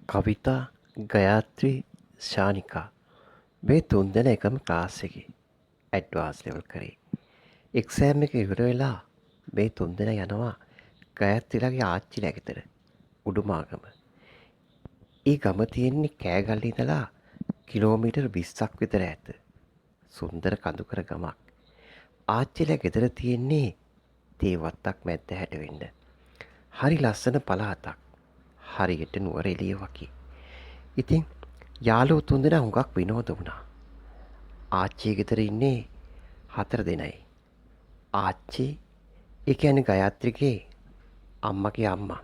කවිතා ගයාත්‍රී ශානිකා මේ තුන් දෙන එකම ක්ලාස් එකේ ඇඩ්වාන්ස් ලෙවල් කරේ. එක්සෑම් එක ඉවර වෙලා මේ තුන් දෙනා යනවා ගයත්‍රිලාගේ ආච්චිලා ගෙදර උඩුමාගම. ඒ ගම තියෙන්නේ කෑගල්ලේ ඉඳලා කිලෝමීටර් 20ක් විතර ඈත. සුන්දර කඳුකර ගමක්. ආච්චිලා ගෙදර තියෙන්නේ තේ වත්තක් මැද්ද හැඩවෙන්න. හරි ලස්සන පළාතක්. හරියට නුවර එළිය වගේ. ඉතින් යාළුවෝ තුන්දෙනා හුඟක් විනෝද වුණා. ආච්චී ගෙදර ඉන්නේ 4 දෙනයි. ආච්චි ඒ කියන්නේ ගයත්‍රිගේ අම්මගේ අම්මා.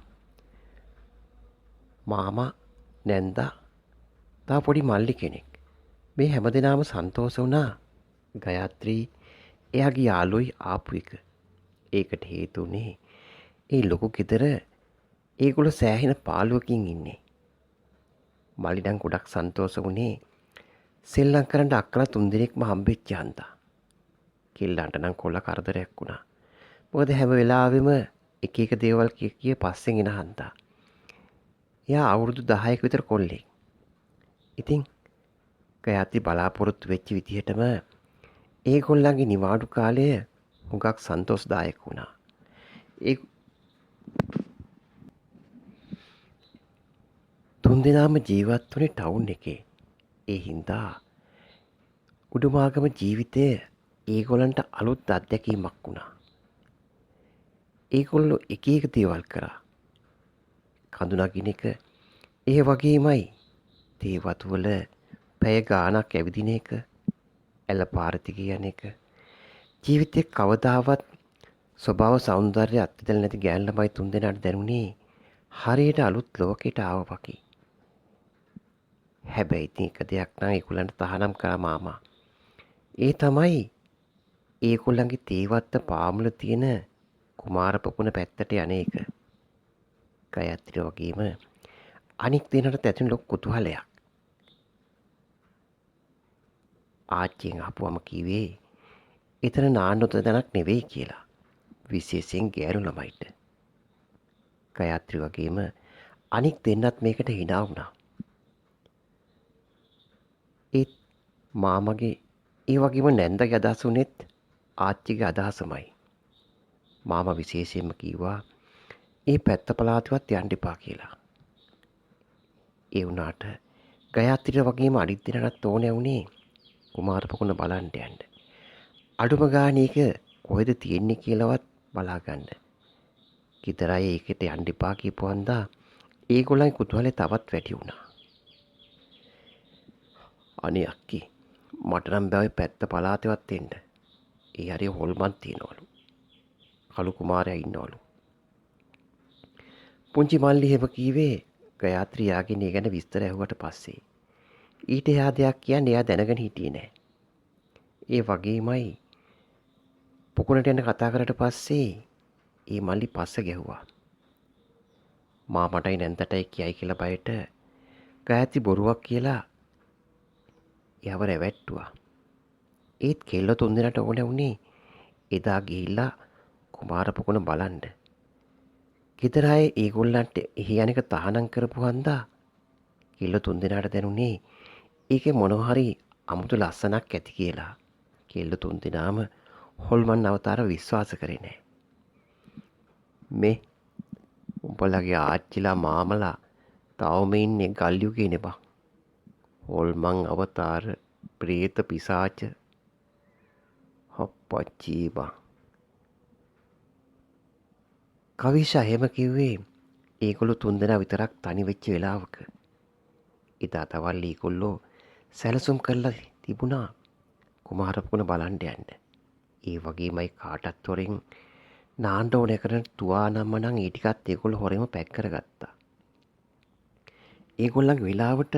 මාමා නැන්දා තව පොඩි මල්ලි කෙනෙක්. මේ හැමදෙනාම සන්තෝෂ වුණා ගයත්‍රී එයාගේ යාළුවෝයි ආපු එක. ඒකට හේතු උනේ ඒ ලොකු ගෙදර ඒගොල්ලෝ සෑහෙන පාළුවකින් ඉන්නේ. මල්ලි නම් ගොඩක් සන්තෝෂ වුණේ සෙල්ලම් කරන්න අක්කලා තුන්දෙනෙක්ම හම්බෙච්ච හන්දා. කෙල්ලන්ට නම් කොල්ල කරදරයක් වුණා. මොකද හැම වෙලාවෙම එක එක දේවල් කිය කිය පස්සෙන් එන හන්දා. එයා අවුරුදු 10ක විතර කොල්ලෙක්. ඉතින් ගයත්‍රි බලාපොරොත්තු වෙච්ච විදිහටම ඒගොල්ලන්ගේ නිවාඩු කාලය හුඟක් සන්තෝෂදායක වුණා. ඒ තුන්දෙනාම ජීවත් වුණේ ටවුන් එකේ. ඒ හින්දා උඩුමාගම ජීවිතය ඒගොල්ලන්ට අලුත් අත්දැකීමක් වුණා. ඒගොල්ලෝ එක එක දේවල් කරා. කඳු නගින එක ඒ වගේමයි. තේ වතු වල පැය ගාණක් ඇවිදින එක, ඇල පාර දිගේ යන එක. ජීවිතේ කවදාවත් ස්වභාව සෞන්දර්ය අත්විඳලා නැති ගෑනු ළමයි තුන්දෙනාට දැනුනේ හරියට අලුත් ලෝකයට ආවා වගේ. හැබැයි ඉතින් එක දෙයක් නම් ඒගොල්ලන්ට තහනම් කරා මාමා. ඒ තමයි ඒගොල්ලන්ගේ තේවත්ත පාමුල තියෙන කුමාරපොකුණ පැත්තට යන එක. ගයත්‍රි වගේම අනික් දෙනාට ඇතින් ලොකු කුතුහලයක්. ආච්චියෙන් ආපුවම කිව්වේ එතන නාන්න තැනක් නෙවෙයි කියලා. විශේෂයෙන් ගෑනු ළමයිට. ගයත්‍රි වගේම අනික් දෙන්නත් මේකට hina වුණා. ඒත් මාමගේ ඒ වගේම නැන්දගේ අදහස උනේත් ආච්චිගේ අදහසමයි. මාමා විශේෂයෙන්ම කිව්වා ඒ පැත්ත පළාතවත් යන්න එපා කියලා. ඒ වුණාට ගයත්‍රිට වගේම අනිත් දෙනාටත් ඕනේ වුණේ කුමාරපොකුණ බලන්න යන්න. අඩුම ගානේ ඒක කොහෙද තියෙන්නේ කියලාවත් බලා ගන්න. ගෙදර අය ඒකට යන්න එපා කියපු හන්දා ඒගොල්ලන්ගේ කුතුහලය තවත් වැඩි වුණා. අනේ අක්කේ මට නම් බෑ ඔය පැත්ත පළාතෙවත් එන්න. ඒ හරිය හොල්මන් තියනවලු. කළු කුමාරයා ඉන්නවලු. පුංචි මල්ලි එහෙම කීවේ ගයත්‍රි යාගෙන ඒ ගැන විස්තර ඇහුවට පස්සේ. ඊට එහා දෙයක් කියන්නේ එයා දැනගෙන හිටියේ නෑ. ඒ වගේමයි පොකුණට යන කතා කරට පස්සේ ඒ මල්ලි පස්ස ගැහුවා. මාමටයි නැන්දටයි කියයි කියලා බයට ගයත්‍රි බොරුවක් කියලා යව රැවැට්ටුවා. ඒත් කෙල්ල තුන්දෙනාට ඕනේ වුණේ එදා ගිහිල්ලා කුමාරපොකුණ බලන්න. ගෙදර අය ඒගොල්ලන්ට එහි යන එක තහනම් කරපු හන්දා කෙල්ල තුන්දෙනාට දැනුනේ ඒකේ මොනවා හරි අමුතු ලස්සනක් ඇති කියලා. කෙල්ල තුන්දෙනාම හොල්මන් අවතාර විශ්වාස කරේ නෑ. මේ උඹලගේ ආච්චිලා මාමලා තවම ඉන්නේ ගල් යුගේනේ බං. හොල්මන් අවතාර ප්‍රේත පිසාච හප්පච්චී බං. කවිෂා එහෙම කිව්වේ ඒගොල්ලෝ තුන්දෙනා විතරක් තනි වෙච්ච වෙලාවක. එදා තවල් ඒගොල්ලෝ සැලසුම් කරලා තිබුණා කුමාරපොකුණ බලන්න යන්න. ඒ වගේමයි කාටත් හොරෙන් නාන්න ඕනේ කරන තුවා නම්ම නම් ඒ ටිකත් ඒගොල්ලෝ හොරෙන්ම පැක් කරගත්තා. ඒගොල්ලන්ගේ වෙලාවට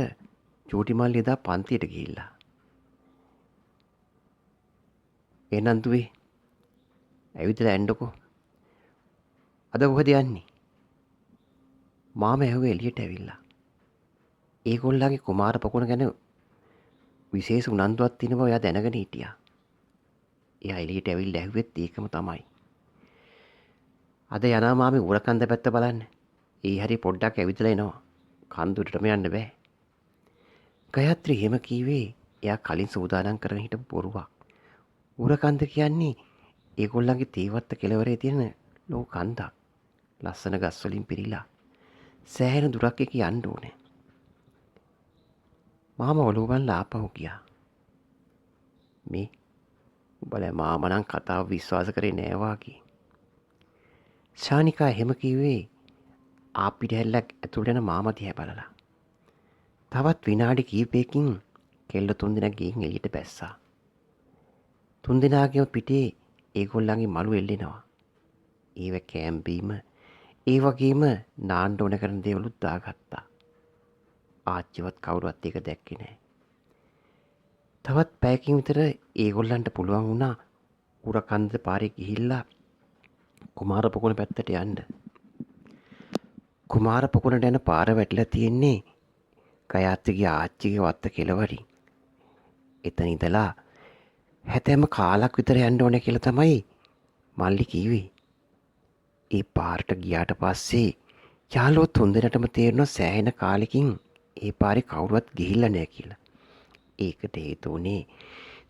චූටි මල්ලි එදා පන්තියට ගිහිල්ලා. එහෙනම් දුවේ ඇවිදලා එන්නකෝ. අද කොහෙද යන්නේ? මාම ඇහුවේ එළියට ඇවිල්ලා. ඒගොල්ලන්ගේ කුමාරපොකුණ ගැන විශේෂ උනන්දුවක් තියෙන බව එයා දැනගෙන හිටියා. එයා එළියට ඇවිල්ලා ඇහුවෙත් ඒකම තමයි. අද යනවා මාමේ උරකන්ද පැත්ත බලන්න. ඒ හරි පොඩ්ඩක් ඇවිදලා එනවා. කන්දුරටම යන්න බෑ. ගයත්‍රි එහෙම කීවේ එයා කලින් සූදානම් කරගෙන හිටපු බොරුවක්. උරකන්ද කියන්නේ ඒගොල්ලන්ගේ තීවත්ත කෙළවරේ තියෙන ලොකු කන්දක්. ලස්සන ගස් වලින් පිරීලා සෑහෙන දුරක් එක යන්න ඕනේ. මාම ඔළුව බලලා ආපහු ගියා. මේ උඹලා මාම නම් කතාව විශ්වාස කරේ නෑ වාගේ. ශානිකා එහෙම කිව්වේ ආපිට හැල්ලක් ඇතුළට යන මාම දිහා බලලා. තවත් විනාඩි කිහිපයකින් කෙල්ල තුන්දෙනා ගිහින් එළියට බැස්සා. තුන්දෙනාගේම පිටේ ඒගොල්ලන්ගේ මලු එල්ලෙනවා. ඒව කෑම් බීම ඒ වගේම නාන්න ඕන කරන දේවලුත් දාගත්තා. ආච්චිවත් කවුරුවත් ඒක දැක්කේ නෑ. තවත් පැයකින් විතර ඒගොල්ලන්ට පුළුවන් වුණා උරකන්ද පාරේ ගිහිල්ලා කුමාර පොකුණ පැත්තට යන්න. කුමාර පොකුණට යන පාර වැටිලා තියෙන්නේ ගයාත්‍රිගේ ආච්චිගේ වත්ත කෙළවරින්. එතන ඉඳලා හැතැම්ම කාලක් විතර යන්න ඕනේ කියලා තමයි මල්ලි කිව්වේ. ඒ පාරට ගියාට පස්සේ යාළුවෝ තුන්දෙනාටම තේරුණා සෑහෙන කාලෙකින් ඒ පාරේ කවුරුවත් ගිහිල්ලා නැහැ කියලා. ඒකට හේතු උනේ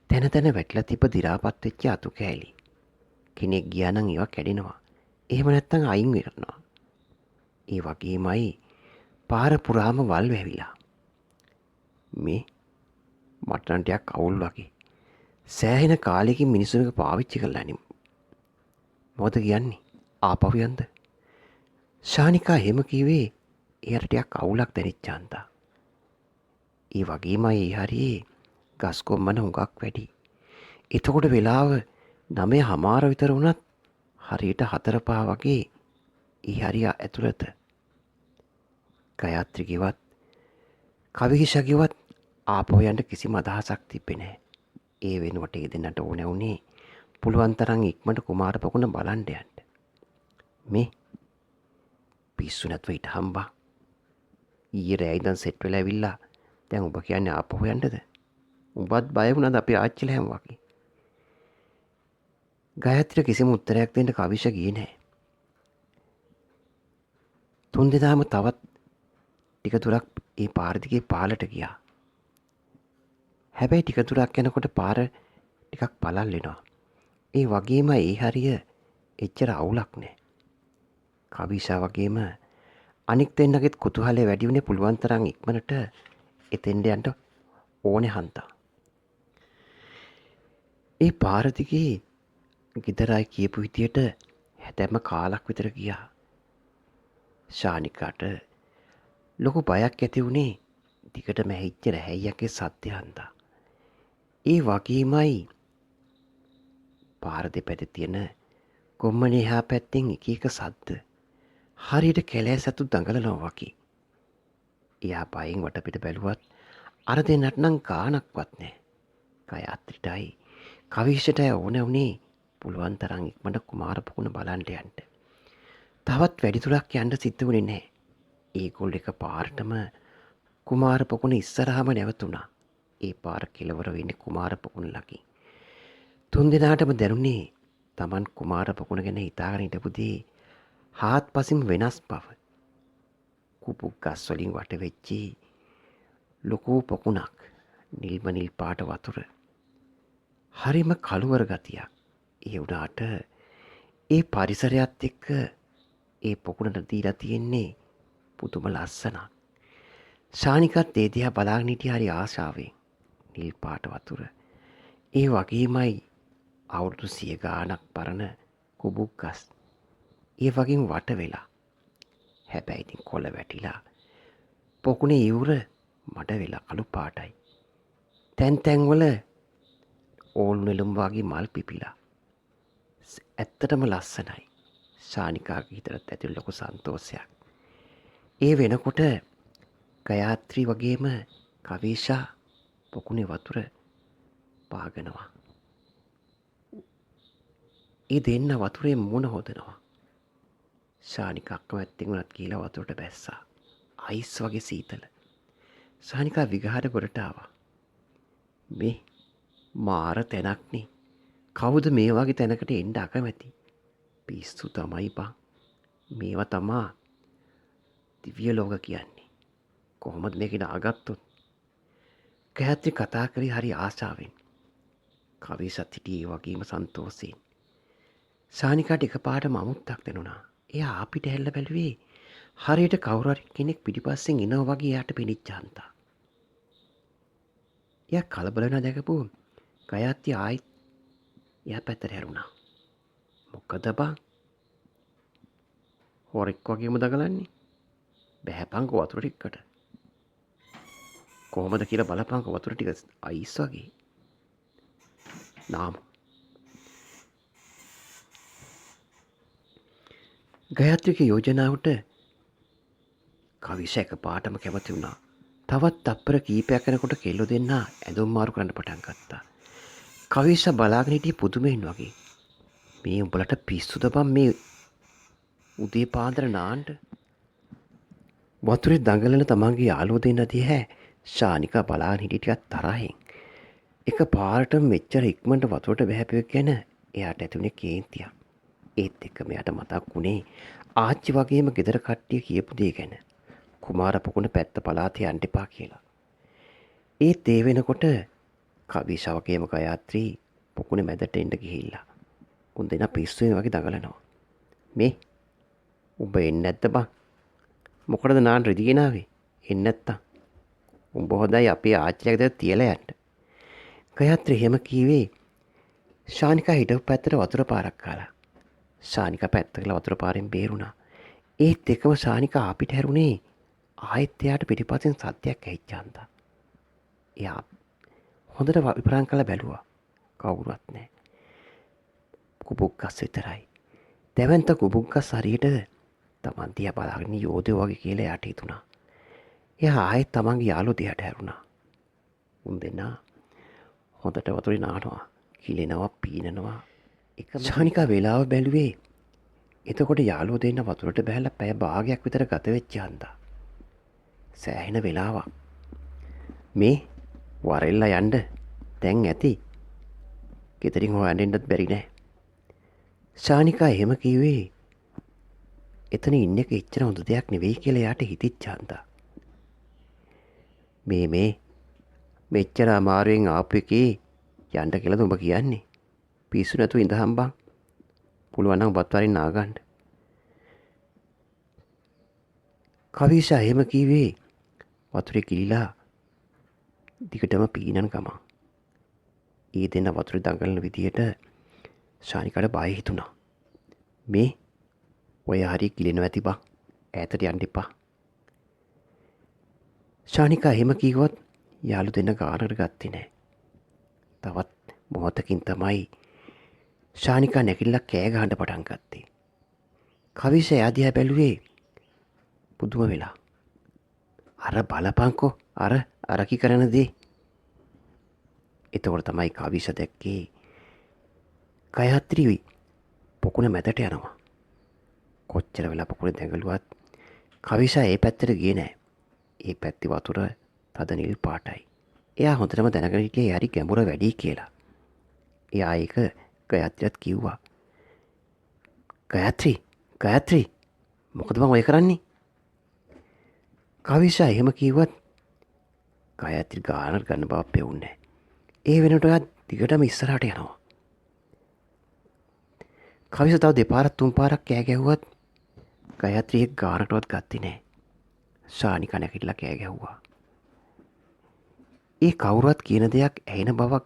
තැන තැන වැටිලා තිබ්බ දි รา පත් වෙච්ච අතු කෑලි. කෙනෙක් ගියා නම් ඒවා කැඩෙනවා. එහෙම නැත්නම් අයින් වෙනවා. ඒ වගේමයි පාර පුරාම වල් වැවිලා. මේ මට නම් ටිකක් අවුල් වගේ. සෑහෙන කාලෙකින් මිනිස්සු මේක පාවිච්චි කරලා නේ. මොකද කියන්නේ? ආපහු යන්ද? ශානිකා එහෙම කිව්වේ එයාට ටිකක් අවුලක් දැනෙච්ච හන්දා. ඒ වගේමයි ඒ හරියේ ගස් කොම්මන හුඟක් වැඩි. එතකොට වෙලාව 9:00 විතර වුණත් හරියට 4:05 වගේ ඒ හරිය ඇතුළත. ගයත්‍රිගේවත් කවිහිෂගේවත් ආපහු යන්න කිසිම අදහසක් තිබ්බේ නැහැ. ඒ වෙනුවට ඒ දෙන්නට ඕන වුණේ පුළුවන් තරම් ඉක්මනට කුමාර පොකුණ බලන්න යන්න. මේ පිස්සු නැතුව හිට හම්බා. ඊයේ රෑ ඉඳන් සෙට් වෙලා ඇවිල්ලා දැන් ඔබ කියන්නේ ආපහු යන්නද? උඹත් බය වුණාද අපේ ආච්චිලා හැම වගේ? ගයත්‍රිය කිසිම උත්තරයක් දෙන්න කවිෂ ගියේ නැහැ. තුන්දෙනාම තවත් ටික දුරක් ඒ පාර දිගේ පාලට ගියා. හැබැයි ටික දුරක් යනකොට පාර ටිකක් පළල් වෙනවා. ඒ වගේම ඒ හරිය එච්චර අවුලක් නැහැ. කවිෂා වගේම අනික් දෙන්නගෙත් කුතුහලය වැඩි වුණේ පුළුවන් තරම් ඉක්මනට එතෙන්ට යන්න ඕනේ හන්තා. ඒ පාර දිගේ ගෙදරයි කියපු විදියට හැතැම්ම කාලක් විතර ගියා. ශානිකාට ලොකු බයක් ඇති වුණේ දිගටම ඇහිච්ච රැහැයියගේ සද්දය හන්දා. ඒ වගේමයි පාර දෙපැත්තේ තියෙන කොම්මනේ එහා පැත්තෙන් එක එක සද්ද හරියට කැලෑ සතු දඟලනවා වගේ. එයා බයෙන් වටපිට බැලුවත් අර දෙන්නට නම් ගාණක්වත් නැහැ. ගයත්‍රිටයි කවිෂටයි ඕන වුණේ පුළුවන් තරම් ඉක්මනට කුමාර පොකුණ බලන්න යන්න. තවත් වැඩි දුරක් යන්න සිද්ධ වුණේ නැහැ. ඒගොල්ලෝ එක පාරටම කුමාර පොකුණ ඉස්සරහම නැවතුණා. ඒ පාර කෙළවර වෙන්නේ කුමාර පොකුණ ළඟින්. තුන්දෙනාටම දැනුනේ Taman කුමාර පොකුණ ගැන හිතාගෙන හිටපු දේ හාත්පසින් වෙනස් බව. කුපුක් ගස් වලින් වට වෙච්චි ලොකු පොකුණක්, නිල්ම නිල් පාට වතුර. හරිම කළුවර ගතියක්. ඒ වුණාට ඒ පරිසරයත් එක්ක ඒ පොකුණට දීලා තියෙන්නේ පුදුම ලස්සනක්. ශානිකත් ඒ දිහා බලාගෙන හිටියා හරි ආශාවෙන්. නිල් පාට වතුර. ඒ වගේමයි අවුරුදු 100 ගාණක් පරණ කුබුක් ගස්. ඒ වගේම වට වෙලා. හැබැයි ඉතින් කොළ වැටිලා පොකුණේ ඉවුර මඩ වෙලා කළු පාටයි. තැන් තැන්වල ඕල් නෙළුම් වගේ මල් පිපිලා. ඇත්තටම ලස්සනයි. ශානිකාගේ හිතට ඇති ලොකු සන්තෝෂයක්. ඒ වෙනකොට ගයාත්‍රි වගේම කවිෂා පොකුණේ වතුර පාගනවා. ඒ දෙන්න වතුරේ මූණ හොදනවා. ශානිකා අක්කමැත්තෙන් උනත් කියලා වතුරට බැස්සා. අයිස් වගේ සීතල. ශානිකා විගහට ගොඩට ආවා. මේ මාර තැනක්නේ. කවුද මේ වගේ තැනකට එන්න අකමැති? පිස්සු තමයි බං. මේවා තමා දිව්‍ය ලෝක කියන්නේ. කොහොමද මේක නාගත්තොත්? ගයත්‍රි කතා කරේ හරි ආසාවෙන්. කවිසත් හිටියේ ඒ වගේම සන්තෝෂයෙන්. සානිකාට එකපාරටම අමුත්තක් දැනුණා. එයා අපිට හැල්ල බැලුවේ හරියට කවුරු හරි කෙනෙක් පිටිපස්සෙන් එනවා වගේ එයාට පෙනිච්ච හන්දා. එයා කලබල වෙනා දැකපු ගයත්‍රි ආයිත් එයා පැත්තට හැරුණා. මොකද බං? හොරෙක් වගේම දඟලන්නේ? බැහැපන්කෝ වතුර ටිකකට. කොහොමද කියලා බලපන්කෝ වතුර ටික අයිස් වගේ. නාම ගයත්‍රිගේ යෝජනාවට කවිස එකපාරටම කැමති වුණා. තවත් තප්පර කීපයක් යනකොට කෙල්ලෝ දෙන්නා ඇඳුම් මාරු කරන්න පටන් ගත්තා. කවිස බලාගෙන හිටියේ පුදුමයෙන් වගේ. මේ උඹලට පිස්සුද බං මේ උදේ පාන්දර නාන්න? වතුරේ දඟලන තමන්ගේ යාළුවෝ දෙන්න දිහා ශානිකා බලාගෙන හිටිය ටිකක් තරහින්. එක පාරටම මෙච්චර ඉක්මනට වතුරට බහැපෙක් ගැන එයාට ඇතිවුණේ කේන්තියක්. ඒත් එක්කම එයාට මතක් වුණේ ආච්චි වගේම ගෙදර කට්ටිය කියපු දේ ගැන. කුමාර පොකුණ පැත්ත පළාතේ යන්න එපා කියලා. ඒත් ඒ වෙනකොට කවිස වගේම ගයත්‍රි පොකුණේ මැදට එන්න ගිහිල්ලා. උන් දෙනා පිස්සුවෙන් වගේ දඟලනවා. මේ උඹ එන්නේ නැද්ද බං? මොකටද නාන්න රෙදි ගෙනාවේ? එන්නේ නැත්තම් උඹ හොඳයි අපේ ආච්චිලා ගෙදර තියලා යන්න. ගයත්‍රි එහෙම කීවේ ශානිකා හිටපු පැත්තට වතුර පාරක් කාලා. ශානිකා පැත්තකලා වතුර පාරෙන් බේරුණා. ඒත් එකම ශානිකා අපිට හැරුණේ ආයෙත් එයාට පිටිපස්සෙන් සද්දයක් ඇහිච්ච හන්දා. එයා හොඳට විපරම් කරලා බැලුවා. කවුරුවත් නැහැ. කුබුක්ගස් විතරයි. දැවැන්ත කුබුක්ගස් හරියට තමන් දිහා බලාගෙන යෝධයෝ වගේ කියලා එයාට හිතුණා. එයා ආයෙත් තමන්ගේ යාළුවෝ දිහාට හැරුණා. උන් දෙන්නා හොඳට වතුරේ නානවා, කිලෙනවා, පීනනවා. ශානිකා වේලාව බැලුවේ. එතකොට යාළුවෝ දෙන්න වතුරට බැහැලා පැය භාගයක් විතර ගත වෙච්ච හන්දා. සෑහෙන වෙලාවක්. මේ වරෙල්ලා යන්න දැන් ඇති. ගෙදරින් හොයන්න එන්නත් බැරි නෑ. ශානිකා එහෙම කිව්වේ එතන ඉන්න එක එච්චර හොඳ දෙයක් නෙවෙයි කියලා එයාට හිතිච්ච හන්දා. මේ මෙච්චර අමාරුවෙන් ආපු එකේ යන්න කියලාද උඹ කියන්නේ? පිස්සු නැතුව ඉඳහම් බං. පුළුවන් නම් ඔබත් වරින් නාගන්න. කවිසා එහෙම කිව්වේ වතුරේ කිලිලා දිගටම පීනන ගමන්. ඒ දෙන වතුරේ දඟලන විදියට ශානිකාට බය හිතුණා. මේ ඔය හරි කිලෙනවා ඇති බං. ඈතට යන්න එපා. ශානිකා එහෙම කිව්වත් යාළු දෙන්න ගානකට ගත්තේ නැහැ. තවත් මොහොතකින් තමයි ශානිකා නැගිටලා කෑ ගහන්න පටන් ගත්තේ. කවිස එයා දිහා බැලුවේ පුදුම වෙලා. අර බලපංකෝ අරකි කරන දේ. එතකොට තමයි කවිස දැක්කේ ගයත්‍රි පොකුණ මැදට යනවා. කොච්චර වෙලා පොකුණ දැඟලුවත් කවිස ඒ පැත්තට ගියේ නෑ. ඒ පැත්තේ වතුර තද නිල් පාටයි. එයා හොඳටම දැනගෙන හිටියේ හරි ගැඹුර වැඩි කියලා. එයා ඒක ගයත්‍රියත් කිව්වා. ගයත්‍රි මොකද බං ඔය කරන්නේ? කවිසා එහෙම කිව්වත් ගයත්‍රි ගානට ගන්න බව පෙවුන්නේ. ඒ වෙනකොට ඔයා දිගටම ඉස්සරහට යනවා. කවිස තව දෙපාරක් තුන් පාරක් කෑ ගැහුවත් ගයත්‍රි එක් ගානටවත් ගත්තේ නැහැ. ශානිකා නැගිටලා කෑ ගැහුවා. ඒ කවුරුවත් කියන දෙයක් ඇහෙන බවක්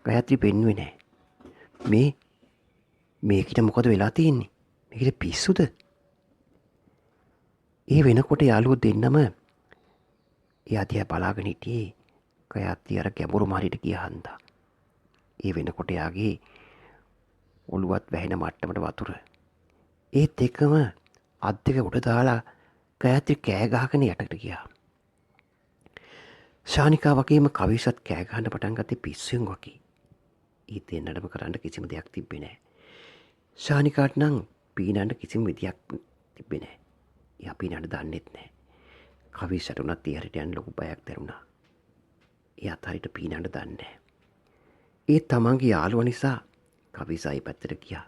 ගයත්‍රි පෙන්වුවේ නැහැ. මේකට මොකද වෙලා තියෙන්නේ? මේකට පිස්සුද? ඒ වෙනකොට යාළුවෝ දෙන්නම එයා දිහා බලාගෙන හිටියේ ගයත්‍රි අර ගැඹුරු මාරියට ගිය හන්දා. ඒ වෙනකොට යාගේ ඔළුවත් වැහෙන මට්ටමට වතුර. ඒත් එකම අත් දෙක උඩ දාලා ගයත්‍රි කෑ ගහගෙන යටට ගියා. ශානිකා වගේම කවිසත් කෑ ගහන්න පටන් ගත්තේ පිස්සුවෙන් වගේ. ඒ දෙන්නටම කරන්න කිසිම දෙයක් තිබ්බේ නැහැ. ශානිකාට නම් පීනන්න කිසිම විදියක් තිබ්බේ නැහැ. එයා පීනන්න දන්නෙත් නැහැ. කවිසට උනත් ඒ හරියට යන්න ලොකු බයක් දැනුණා. එයාත් හරියට පීනන්න දන්නේ නැහැ. ඒ තමන්ගේ යාළුවා නිසා කවිසා ඒ පැත්තට ගියා.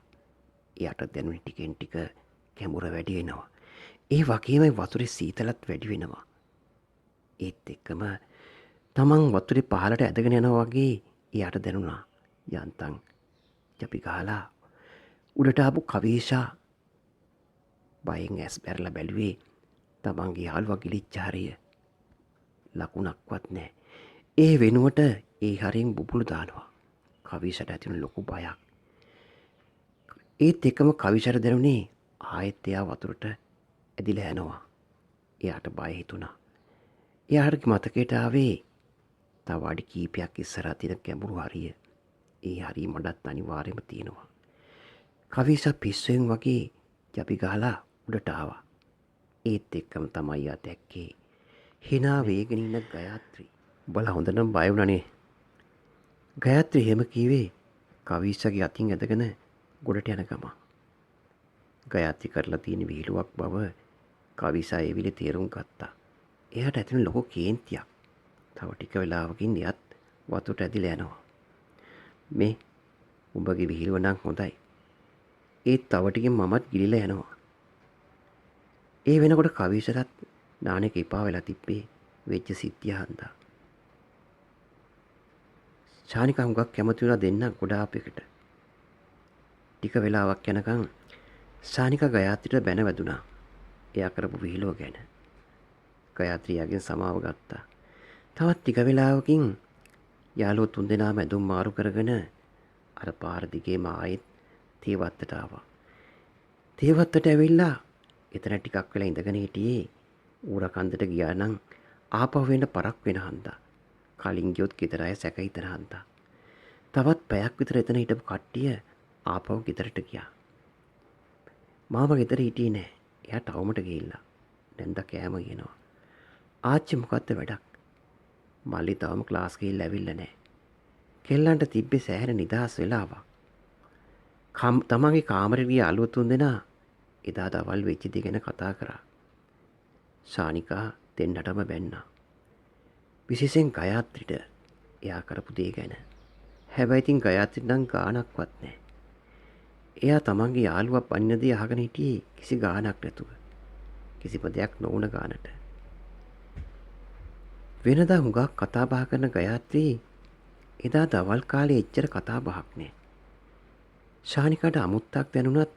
එයාට දැනුනේ ටිකෙන් ටික කැඹුර වැඩි වෙනවා. ඒ වගේම වතුරේ සීතලත් වැඩි වෙනවා. ඒත් එක්කම තමන් වතුරේ පහළට ඇදගෙන යනවා වගේ එයාට දැනුණා. යන්තම් ජපි ගහලා උඩට ආපු කවීෂා බයෙන් ඇස් බැරලා බැලුවේ තමන්ගේ යාළුවා ගිලිච්ච හරිය. ලකුණක්වත් නැහැ. ඒ වෙනුවට ඒ හරියෙන් බුබුලු දානවා. කවීෂට ඇතිවුණු ලොකු බයක්. ඒත් එකම කවිෂට දැනුනේ ආයෙත් එයා වතුරට ඇදිලා යනවා. එයාට බය හිතුණා. එයාට මතකයට ආවේ තව අඩි කීපයක් ඉස්සරහා තියෙන ගැඹුරු හරිය. ඒ හරිය මඩත් අනිවාර්යයෙන්ම තියෙනවා. කවිෂා පිස්සුවෙන් වගේ ජපි ගහලා උඩට ආවා. ඒත් එක්කම තමයි යා දැක්කේ hina වේගෙන ඉන්න ගයාත්‍රි. උඹලා හොඳටම බය වුණානේ. ගයාත්‍රි එහෙම කීවේ කවිෂාගේ අතින් ඇදගෙන ගොඩට යන ගම. ගයාත්‍රි කරලා තියෙන විහිළුවක් බව කවිෂා ඒ විලේ තේරුම් ගත්තා. එයාට ඇතිවෙන ලොකු කේන්තියක්. තව ටික වෙලාවකින් එයත් වතුරට ඇදිලා යනවා. මේ උඹගේ විහිළුව නම් හොඳයි. ඒත් තව ටිකෙන් මමත් ගිලිලා යනවා. ඒ වෙනකොට කවිෂරත් නානෙක එපා වෙලා තිබ්බේ වෙච්ච සිද්ධිය හන්දා. ශානිකා හුඟක් කැමති වුණා දෙන්න ගොඩාක් එකට. ටික වෙලාවක් යනකම් ශානිකා ගයාත්‍රිට බැන වැදුනා. එයා කරපු විහිළුව ගැන. ගයාත්‍රියගෙන් සමාව ගත්තා. තවත් ටික වෙලාවකින් යාළුවෝ තුන්දෙනාම ඇඳුම් මාරු කරගෙන අර පාර දිගේම ආයෙත් තේවත්තට ආවා. තේවත්තට ඇවිල්ලා එතන ටිකක් වෙලා ඉඳගෙන හිටියේ ඌර කන්දට ගියා නම් ආපහු වෙන්න පරක් වෙන හන්දා. කලින් ගියොත් ගෙදර අය සැක හිතන හන්දා. තවත් පැයක් විතර එතන හිටපු කට්ටිය ආපහු ගෙදරට ගියා. මාමා ගෙදර හිටියේ නෑ. එයා ටවුමට ගිහිල්ලා. නැන්දා කෑම කියනවා. ආච්චි මොකද්ද වැඩක්? මල්ලි තවම ක්ලාස් ගිහිල්ලා ඇවිල්ලා නෑ. කෙල්ලන්ට තිබ්බේ සෑහෙන නිදහස් වෙලාවක්. තමන්ගේ කාමරේ ගිය අලුත් තුන්දෙනා එදා දවල් වෙච්ච දේ ගැන කතා කරා. ශානිකා දෙන්නටම බැන්නා. විශේෂයෙන් ගයාත්‍රිට එයා කරපු දේ ගැන. හැබැයි ඉතින් ගයාත්‍රිට නම් ගාණක්වත් නැහැ. එයා තමන්ගේ යාළුවා පනින දේ අහගෙන හිටියේ කිසි ගාණක් නැතුව. කිසිම දෙයක් නොවුන ගානට. වෙනදා හුඟක් කතා බහ කරන ගයාත්‍රි එදා දවල් කාලේ එච්චර කතා බහක් නෑ. ශානිකාට අමුත්තක් දැනුණත්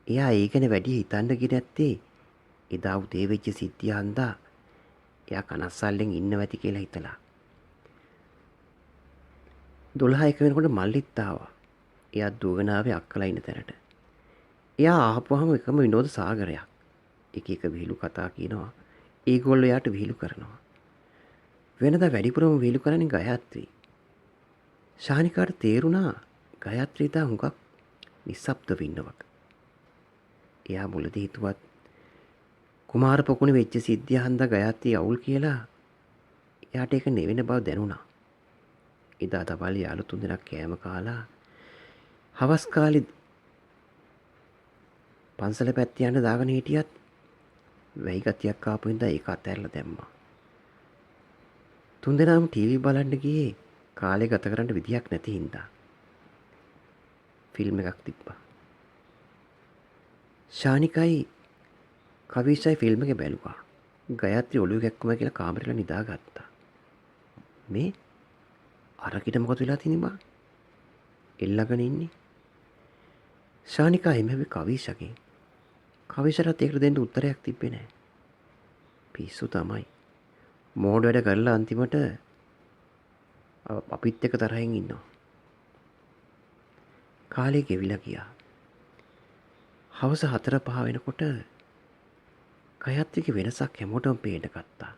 එයා ඒ ගැන වැඩි හිතන්න ගියේ නැත්තේ එදා උදේ වෙච්ච සිද්ධිය හන්දා එයා කනස්සල්ලෙන් ඉන්නව ඇති කියලා හිතලා. 12 වෙනකොට මල්ලිත් ආවා. එයා දුවගෙන ආවේ අක්කලා ඉන්න තැනට. එයා ආපුවම එකම විනෝද සාගරයක්. එක එක විහිළු කතා කියනවා. ඒගොල්ලෝ එයාට විහිළු කරනවා. වෙනදා වැඩිපුරම විහිළු කරන්නේ ගයාත්‍රි. ශානිකාට තේරුණා ගයාත්‍රි තා හුඟක් නිස්සබ්දව ඉන්නවක්. එයා මුලදී හිතුවත් කුමාර පොකුණේ වෙච්ච සිද්ධිය හන්දා ගයාත්‍රි අවුල් කියලා එයාට ඒක නෙවෙන බව දැනුණා. එදා දවල් යාළු තුන්දෙනා කෑම කාලා හවස් කාලේ පන්සල පැත්තේ යන්න දාගෙන හිටියත් වැහි ගතියක් ආපු හින්දා ඒක අතහැරලා දැම්මා. තුන්දෙනාම ටීවී බලන්න ගියේ කාලේ ගත කරන්න විදියක් නැති හින්දා. ෆිල්ම් එකක් තිබ්බා. ශානිකයි කවිෂයි ෆිල්ම් එක බැලුවා. ගයාත්‍රි ඔළුව කැක්කුමයි කියලා කාමරේලා නිදාගත්තා. මේ අරකිට මොකද වෙලා තියෙන්නේ බා? එල්ලගෙන ඉන්නේ. ශානිකා එමෙවි කවිෂගෙන්. කවිෂට ඒකට දෙන්න උත්තරයක් තිබ්බේ නැහැ. පිස්සු තමයි. මෝඩ වැඩ කරලා අන්තිමට අපිත් එක්ක තරහින් ඉන්නවා. කාලේ ගෙවිලා ගියා. හවස 4-5 වෙනකොට ගයාත්‍රිගේ වෙනසක් හැමෝටම පේන්න ගත්තා.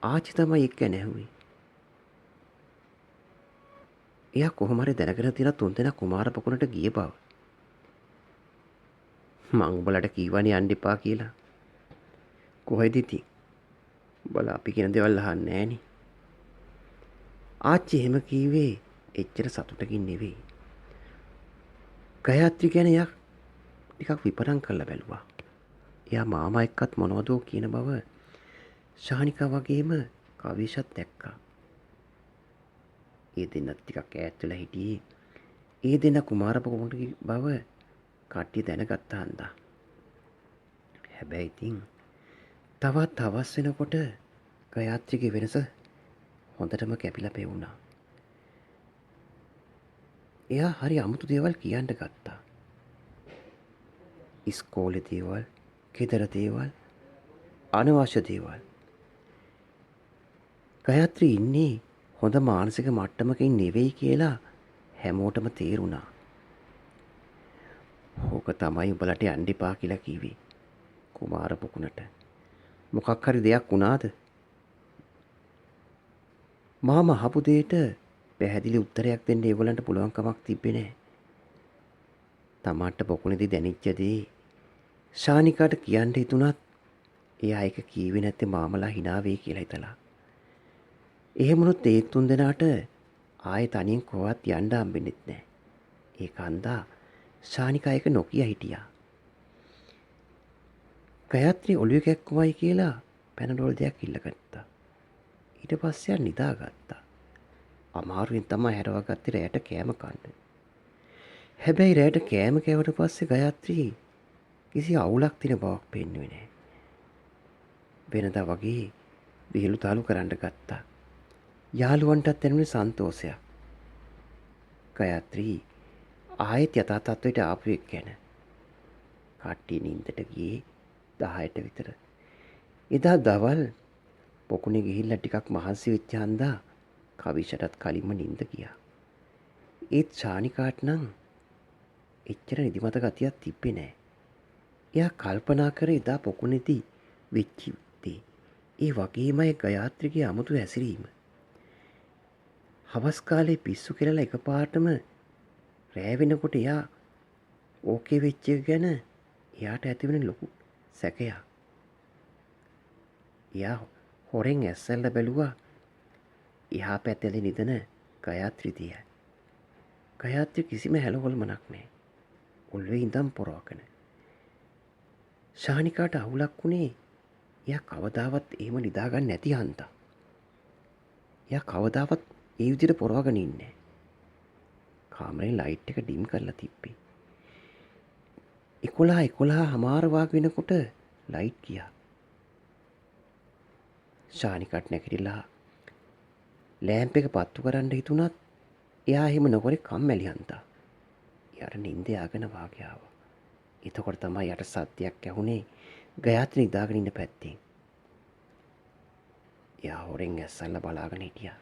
ආච්චි තමයි එක්ක නැහුවේ. එයා කොහොම හරි දැනගෙන තියෙන තුන්දෙනා කුමාර පොකුණට ගිය බව. මං උඹලට කීවනේ යන්න එපා කියලා. කොහෙද ඉතින්? උඹලා අපි කියන දේවල් අහන්නේ නෑනේ. ආච්චි එහෙම කීවේ එච්චර සතුටකින් නෙවෙයි. ගයාත්‍රි ගැන එයා ටිකක් විපරම් කරලා බැලුවා. එයා මාමා එක්කත් මොනවදෝ කියන බව ශානිකා වගේම කවිෂත් දැක්කා. ඒ දෙන්නත් ටිකක් ඈත් වෙලා හිටියේ. ඒ දෙන්න කුමාර පොකුණට බව කට්ටිය දැනගත්තා හන්දා. හැබැයි ඉතින් තවත් හවස් වෙනකොට ගයාත්‍රිගේ වෙනස හොඳටම කැපිලා පෙවුණා. එයා හරි අමුතු දේවල් කියන්න ගත්තා. ඉස්කෝලේ දේවල්, ගෙදර දේවල්, අනවශ්‍ය දේවල්. ගයත්‍රි ඉන්නේ හොඳ මානසික මට්ටමකින් නෙවෙයි කියලා හැමෝටම තේරුණා. ඕක තමයි උඹලට යන්න එපා කියලා කිව්වේ. කුමාර පොකුණට. මොකක් හරි දෙයක් වුණාද? මාම අහපු දෙයට පැහැදිලි උත්තරයක් දෙන්න ඒගොල්ලන්ට පුළුවන් කමක් තිබ්බේ නැහැ. තමාට පොකුණේදී දැනෙච්ච දේ ශානිකාට කියන්න හිතුණත් එයා ඒක කීවේ නැත්තේ මාමලා hina වෙයි කියලා හිතලා. එහෙම වුණොත් ඒ තුන් දෙනාට ආයෙ තනියෙන් කොහොවත් යන්න හම්බෙන්නෙත් නැහැ. ඒක හන්දා ශානිකා ඒක නොකිය හිටියා. ගයත්‍රි ඔළුවේ කැක්කුමයි කියලා පැනඩෝල් දෙකක් ඉල්ලගත්තා. ඊට පස්සේ නිදාගත්තා. අමාරුවෙන් තමයි හැරවගත්තේ රැයට කෑම කන්න. හැබැයි රැයට කෑම කෑවට පස්සේ ගයත්‍රි කිසි අවුලක් තියෙන බවක් පේන්නේ නැහැ. වෙනදා වගේ විහිළු තාලු කරන්න ගත්තා. යාළුවන්ටත් දැනුනේ සන්තෝෂයක්. ගයත්‍රි ආයෙත් යථා තත්ත්වයට ආපු එක ගැන. කට්ටිය නිින්දට ගියේ 10ට විතර. එදා දවල් පොකුණේ ගිහිල්ලා ටිකක් මහන්සි වෙච්ච හන්දා කවිෂටත් කලින්ම නිින්ද ගියා. ඒත් ශානිකාට නම් එච්චර නිදිමත ගතියක් තිබ්බේ නැහැ. එයා කල්පනා කරේ එදා පොකුණේදී වෙච්ච දේ. ඒ වගේමයි ගයාත්‍රිගේ අමුතු හැසිරීම. හවස් කාලේ පිස්සු කෙලලා එකපාරටම රෑ වෙනකොට එයා ඕකේ වෙච්ච එක ගැන එයාට ඇතිවෙන ලොකු සැකයක්. එයා හොරෙන් ඇස්සල්ලා බැලුවා එහා පැත්තේ නිදන ගයාත්‍රි දිහා. ගයාත්‍රි කිසිම හැලහොල්මනක් නැහැ. ඔල්වේ ඉඳන් පොරවගෙන. ශානිකාට අවුලක් වුණේ එයා කවදාවත් එහෙම නිදාගන්න නැති හන්දා. එයා කවදාවත් ඒ විදිහට පොරවගෙන ඉන්නේ නැහැ. කාමරේ ලයිට් එක ඩිම් කරලා තිබ්බේ. 11 හමාර වාගේ වෙනකොට ලයිට් ගියා. ශානිකාට නැගිටලා ලෑම්ප් එක පත්තු කරන්න හිතුණත් එයා එහෙම නොකරේ කම්මැලි හන්දා. එයාට නිින්ද යගෙන වාගේ ආවා. එතකොට තමයි යට සද්දයක් ඇහුනේ ගයාත්‍රි නිදාගෙන ඉන්න පැත්තෙන්. එයා හොරෙන් ඇස්සල්ලා බලාගෙන හිටියා.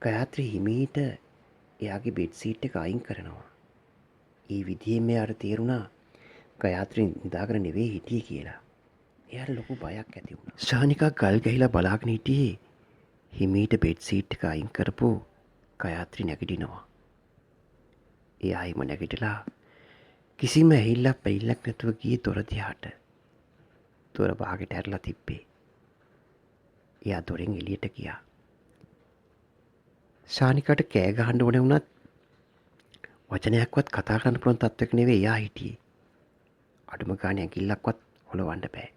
ගයාත්‍රි හිමීට එයාගේ බෙඩ් සීට් එක අයින් කරනවා. ඒ විදිහෙම එයාට තේරුණා ගයාත්‍රි නිදාගෙන නෙවෙයි හිටියේ කියලා. එයාට ලොකු බයක් ඇති වුණා. ශානිකා ගල් ගහිලා බලාගෙන හිටියේ හිමීට බෙඩ් සීට් එක අයින් කරපු ගයාත්‍රි නැගිටිනවා. එයා හිම නැගිටලා කිසිම ඇහිල්ලක් පැහිල්ලක් නැතුව ගියේ දොර දිහාට. දොර බාගෙට ඇරලා තිබ්බේ. එයා දොරෙන් එළියට ගියා. ශානිකාට කෑ ගහන්න ඕනේ වුණත් වචනයක්වත් කතා කරන්න පුළුවන් තත්ත්වයක නෙවෙයි එයා හිටියේ. අඩුම ගානේ ඇඟිල්ලක්වත් හොලවන්න බෑ.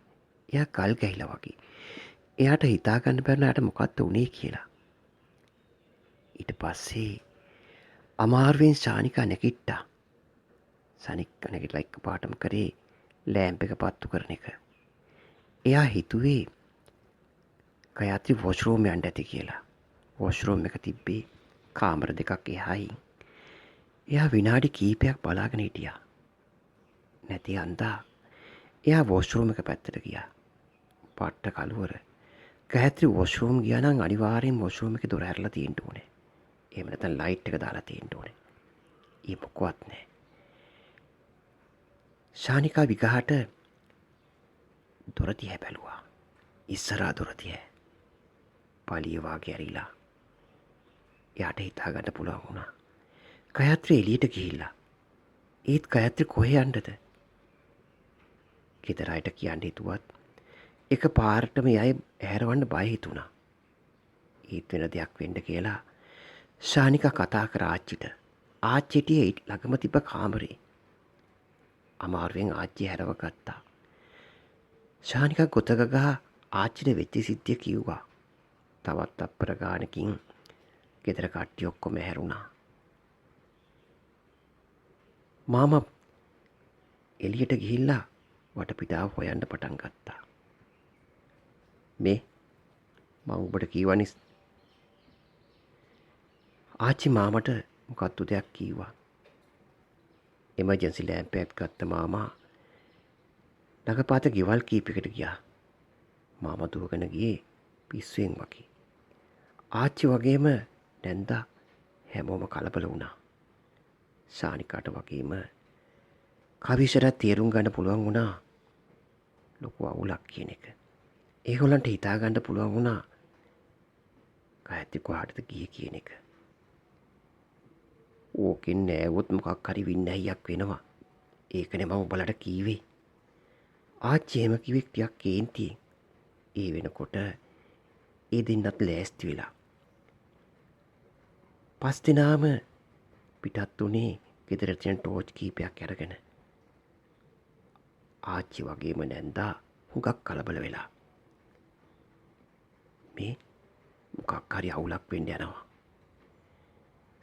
එයා කල් ගැහිලා වගේ. එයාට හිතා ගන්න බැරි නෑට මොකක්ද උනේ කියලා. ඊට පස්සේ අමාරුවෙන් ශානිකා නැගිට්ටා. ශානිකා නැගිටලා එකපාරටම කරේ ලෑම්ප් එක පත්තු කරන එක. එයා හිතුවේ ගයාත්‍රි වොෂ්රූම් යන්න ඇති කියලා. වොෂ්රූම් එක තිබ්බේ කාමර දෙකක් එහායින්. එයා විනාඩි කීපයක් බලාගෙන හිටියා. නැති හන්දා එයා වොෂ්රූම් එක පැත්තට ගියා. පට්ට කලුවර. ගයත්‍රි වොෂ්රූම් ගියා නම් අනිවාර්යෙන් වොෂ්රූම් එකේ දොර ඇරලා තියෙන්න ඕනේ. එහෙම නැත්නම් ලයිට් එක දාලා තියෙන්න ඕනේ. ඊ මොකවත් නැහැ. ශානිකා විගහට දොර දිහා බැලුවා. ඉස්සරහා දොර දිහා. පාලිය වාගේ ඇරිලා. එයාට හිතා ගන්න පුළුවන් වුණා. ගයත්‍රි එළියට ගිහිල්ලා. ඒත් ගයත්‍රි කොහෙ යන්නද? ගෙදර අයට කියන්න හිතුවත් එක පාරටම යයි ඇහැරවන්න බය හිතුණා. ඒත් වෙන දෙයක් වෙන්න කියලා ශානිකා කතා කර ආච්චිට. ආච්චිට ළඟම තිබ්බ කාමරේ. අමාරුවෙන් ආච්චි හැරව ගත්තා. ශානිකා ගොතක ගහ ආච්චිට වෙච්ච සිද්ධිය කිව්වා. තවත් අප්පර ගානකින් ගෙදර කට්ටිය ඔක්කොම හැරුණා. මාමා එළියට ගිහිල්ලා වටපිටාව හොයන්න පටන් ගත්තා. මේ මං ඔබට කීවනිස් ආච්චි මාමට මොකක්ද දෙයක් කීවා. එමර්ජන්සි ලෑම්පයක් ගත්ත මාමා නගපාත ගෙවල් කීපයකට ගියා. මාමා දුවගෙන ගියේ පිස්සුවෙන් වගේ. ආච්චි වගේම නැන්දා හැමෝම කලබල වුණා. ශානිකාට වගේම කවිෂට තේරුම් ගන්න පුළුවන් වුණා ලොකු අවුලක් කියන එක. ඒගොල්ලන්ට හිතා ගන්න පුළුවන් වුණා ගායත්‍රි කොහාටද ගියේ කියන එක. ඕකෙන් නෑවොත් මොකක් හරි වින්නැහියක් වෙනවා. ඒකනේ මම ඔබලට කීවේ. ආච්චි එහෙම කිව්වේ ටිකක් කේන්තියෙන්. ඒ වෙනකොට ඒ දෙන්නත් ලෑස්ති වෙලා. පස් දිනාම පිටත් උනේ ගෙදර තියෙන ටෝච් කීපයක් අරගෙන. ආච්චි වගේම නැන්දා හුඟක් කලබල වෙලා. මේ මොකක් හරි අවුලක් වෙන්න යනවා.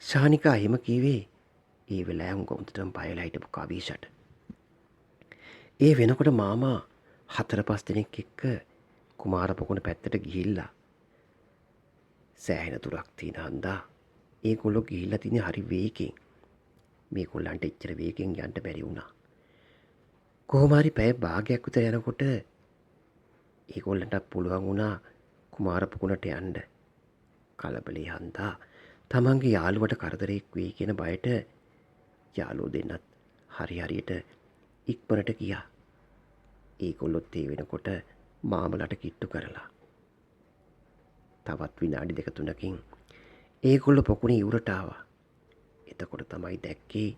ශානිකා එහෙම කිව්වේ ඒ වෙලාවේ හුඟ උන්ටම බයලා හිටපු කවීෂට. ඒ වෙනකොට මාමා 4-5 දෙනෙක් එක්ක කුමාර පොකුණ පැත්තට ගිහිල්ලා සෑහෙන දුරක් තියෙන හන්දා ඒගොල්ලෝ ගිහිල්ලා තින්නේ හරි වේගෙන්. මේගොල්ලන්ට එච්චර වේගෙන් යන්න බැරි වුණා. කොහොම හරි පැය භාගයක් විතර යනකොට ඒගොල්ලන්ට පුළුවන් වුණා කුමාර පොකුණට යන්න. කලබලේ හන්දා තමන්ගේ යාළුවට කරදරයක් වෙයි කියන බයට යාළුවෝ දෙන්නත් හරියට ඉක්මනට ගියා. ඒගොල්ලොත් ඒ වෙනකොට මාමලට කිට්ටු කරලා. තවත් විනාඩි 2-3කින් ඒගොල්ලෝ පොකුණේ ඉවුරට ආවා. එතකොට තමයි දැක්කේ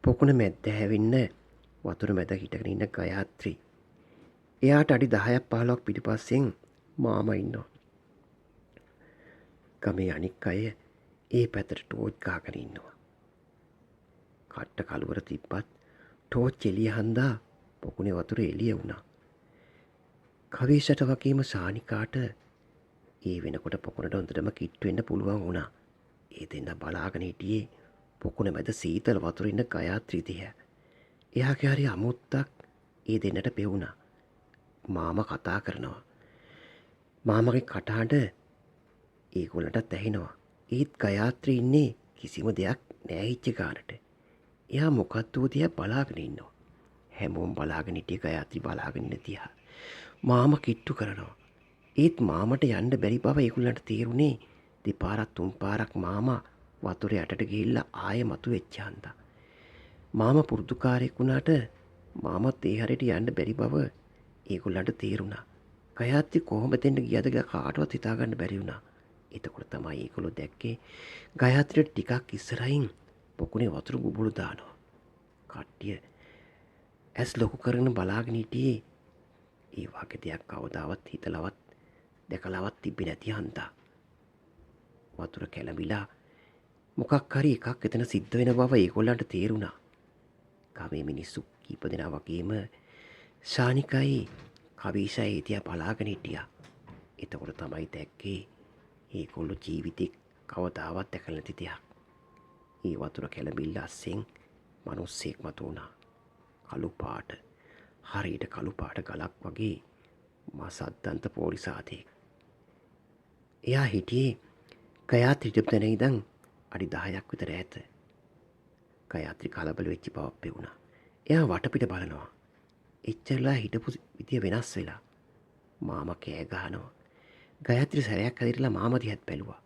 පොකුණ මැද්ද හැවෙන්න වතුර මැද හිටගෙන ඉන්න ගයාත්‍රි. එයාට අඩි 10-15ක් පිටිපස්සෙන් මාමා ඉන්නවා. ගමේ අනික් අය ඒ පැත්තට ටෝච් ගහගෙන ඉන්නවා. කට්ට කළුවර තිබ්බත් ටෝච් එළිය හන්දා පොකුණේ වතුර එළිය වුණා. කවීෂට වගේම ශානිකාට ඒ වෙනකොට පොකුණට හොඳටම කිට්ටු වෙන්න පුළුවන් වුණා. ඒ දෙන්න බලාගෙන හිටියේ පොකුණ මැද සීතල වතුර ඉන්න ගයාත්‍රි දිහා. එයාගේ හරි අමුත්තක් ඒ දෙන්නට පෙවුණා. මාමා කතා කරනවා. මාමගේ කටහඬ ඒගොල්ලන්ටත් ඇහෙනවා. ඒත් ගයාත්‍රි ඉන්නේ කිසිම දෙයක් නෑහිච්ච ගානට. එයා මොකද්ද දිහා බලාගෙන ඉන්නවා. හැමෝම බලාගෙන හිටියේ ගයාත්‍රි බලාගෙන ඉන්න දිහා. මාමා කිට්ටු කරනවා. ඒත් මාමට යන්න බැරි බව ඒගොල්ලන්ට තේරුණේ දෙපාරක් තුන් පාරක් මාමා වතුර යටට ගිහිල්ලා ආයෙ මතුවෙච්ච හන්දා. මාමා පුරුදුකාරයෙක් වුණාට මාමත් ඒ හරියට යන්න බැරි බව ඒගොල්ලන්ට තේරුණා. ගයාත්‍රි කොහොමද දෙන්න ගියද කියලා කාටවත් හිතා ගන්න බැරි වුණා. එතකොට තමයි ඒගොල්ලෝ දැක්කේ ගයාත්‍රිට ටිකක් ඉස්සරහින් පොකුණේ වතුර බුබුලු දානවා. කට්ටිය ඇස් ලොකු කරගෙන බලාගෙන හිටියේ ඒ වගේ දෙයක් කවදාවත් හිතලවත් දැකලවත් තිබ්බේ නැති හන්දා. වතුර කැළඹිලා මොකක් හරි එකක් එතන සිද්ධ වෙන බව ඒගොල්ලන්ට තේරුණා. ගමේ මිනිස්සු කීප දෙනා වගේම ශානිකයි කවීෂයි ඒ දිහා බලාගෙන හිටියා. එතකොට තමයි දැක්කේ ඒගොල්ලෝ ජීවිතේ කවදාවත් දැකලා නැති දෙයක්. ඒ වතුර කැළඹිල්ල අස්සෙන් මිනිස්සෙක් මතුවුණා. කළු පාට, හරියට කළු පාට ගලක් වගේ මසද්දන්ත පොලිසාතෙක්. එයා හිටියේ ගයාත්‍රි තිබෙන ඉඳන් අඩි 10ක් විතර ඈත. ගයාත්‍රි කලබල වෙච්ච බවක් පෙවුණා. එයා වටපිට බලනවා. එච්චරලා හිටපු විදිය වෙනස් වෙලා. මාමා කෑ ගහනවා. ගයාත්‍රි සැරයක් හැදිරලා මාමා දිහාත් බැලුවා.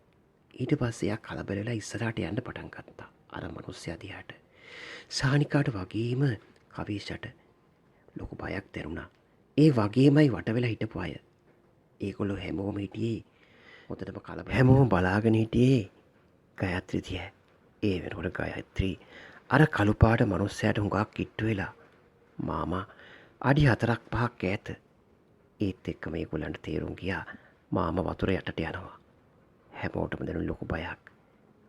ඊට පස්සේ එයා කලබල වෙලා ඉස්සරහට යන්න පටන් ගත්තා. අර මිනිස්සයා දිහාට. ශානිකාට වගේම කවීෂට ලොකු බයක් දැනුණා. ඒ වගේමයි වට වෙලා හිටපු අය. ඒගොල්ලෝ හැමෝම හිටියේ හොඳටම කලබල. හැමෝම බලාගෙන හිටියේ ගයාත්‍රි දිහා. ඒ වෙනකොට ගයාත්‍රි අර කළු පාට මිනිස්සයාට හුඟක් කිට්ටු වෙලා මාමා අඩි 4-5ක් ඈත. ඒත් එක්කම ඒගොල්ලන්ට තේරුම් ගියා මාමා වතුර යටට යනවා. හැමෝටම දැනුණු ලොකු බයක්.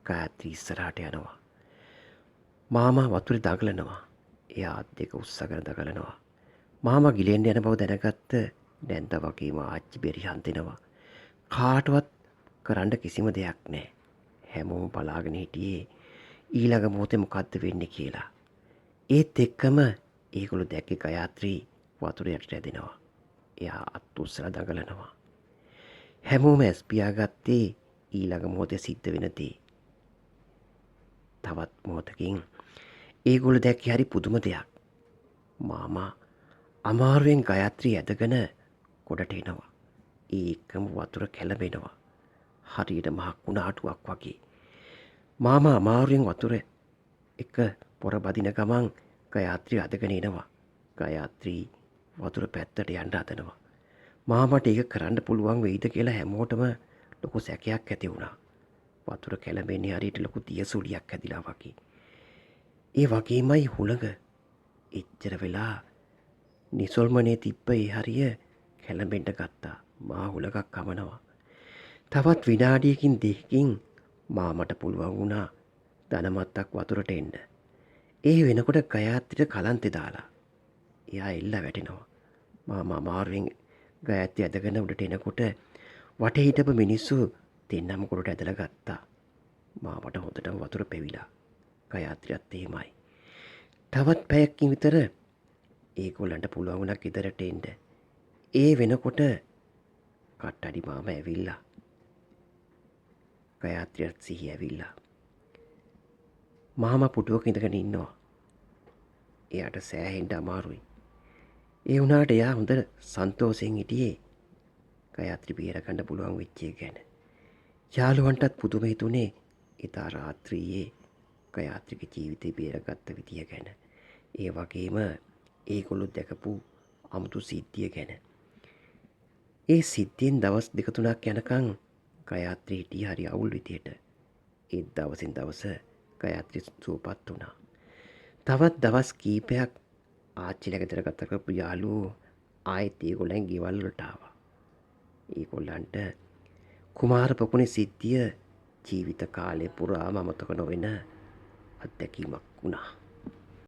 ගයාත්‍රි ඉස්සරහට යනවා. මාමා වතුරේ දඟලනවා. එයා අත් දෙක උස්සගෙන දඟලනවා. මාමා ගිලෙන්න යන බව දැනගත්ත නැන්දා වගේම ආච්චි බෙරිහන් දෙනවා. කාටවත් කරන්න කිසිම දෙයක් නැහැ. හැමෝම බලාගෙන හිටියේ ඊළඟ මොහොතේ මොකද්ද වෙන්නේ කියලා. ඒත් එක්කම ඒගොල්ලෝ දැක්කේ ගයාත්‍රි වතුර යටට ඇදෙනවා. එයා අත් උස්සලා දඟලනවා. හැමෝම ඇස් පියාගත්තේ ඊළඟ මොහොතේ සිද්ධ වෙන දේ. තවත් මොහොතකින් ඒගොල්ලෝ දැක්කේ හරි පුදුම දෙයක්. මාමා අමාරුවෙන් ගයත්‍රි ඇදගෙන ගොඩට එනවා. ඒ එක්කම වතුර කැළඹෙනවා. හරියට මහ කුණාටුවක් වගේ. මාමා අමාරුවෙන් වතුර එක පොර බදින ගමන් ගයත්‍රි අදගෙන එනවා. ගයත්‍රි වතුර පැත්තට යන්න හදනවා. මාමට ඒක කරන්න පුළුවන් වෙයිද කියලා හැමෝටම ලොකු සැකයක් ඇති වුණා. වතුර කැළඹෙන්නේ හරියට ලොකු දියසුලියක් ඇදිලා වගේ. ඒ වගේමයි හුළඟ. එච්චර වෙලා නිසල්මනේ තිබ්බ ඒ හරිය කැළඹෙන්න ගත්තා. මා හුළඟක් කමනවා. තවත් විනාඩියකින් දෙකකින් මාමට පුළුවන් වුණා ධනමත්තක් වතුරට එන්න. ඒ වෙනකොට ගයාත්‍රිට කලන්තේ දාලා. එයා එල්ල වැටෙනවා. මාමා අමාරුවෙන් ගයත්‍රි ඇදගෙන උඩට එනකොට වටේ හිටපු මිනිස්සු දෙන්නම ගොඩට ඇදලා ගත්තා. මාමට හොඳටම වතුර පෙවිලා. ගයාත්‍රියත් එහෙමයි. තවත් පැයකින් විතර ඒගොල්ලන්ට පුළුවන් වුණා ගෙදරට එන්න. ඒ වෙනකොට කට්ටඩි මාමා ඇවිල්ලා. ගයාත්‍රියත් සිහිය ඇවිල්ලා. මාමා පුටුවක ඉඳගෙන ඉන්නවා. එයාට සෑහෙන්න අමාරුයි. ඒ වුණාට එයා හොඳ සන්තෝෂයෙන් හිටියේ ගයාත්‍රි බේරගන්න පුළුවන් වෙච්ච එක ගැන. යාළුවන්ටත් පුදුම හිතුනේ එදා රාත්‍රියේ ගයාත්‍රිගේ ජීවිතේ බේරගත්ත විදිය ගැන. ඒ වගේම ඒගොල්ලෝ දැකපු අමුතු සිද්ධිය ගැන. ඒ සිද්ධියෙන් දවස් දෙක තුනක් යනකම් ගයාත්‍රි හිටියේ හරි අවුල් විදියට. ඒ දවසින් දවස ගයාත්‍රි සුවපත් වුණා. තවත් දවස් කීපයක් ආච්චිලා ගෙදර ගත කරපු යාළුවෝ ආයෙත් ඒගොල්ලන් ගෙවල් වලට ආවා. ඒගොල්ලන්ට කුමාර පොකුණේ සිද්ධිය ජීවිත කාලය පුරාම අමතක නොවෙන අත්දැකීමක් වුණා.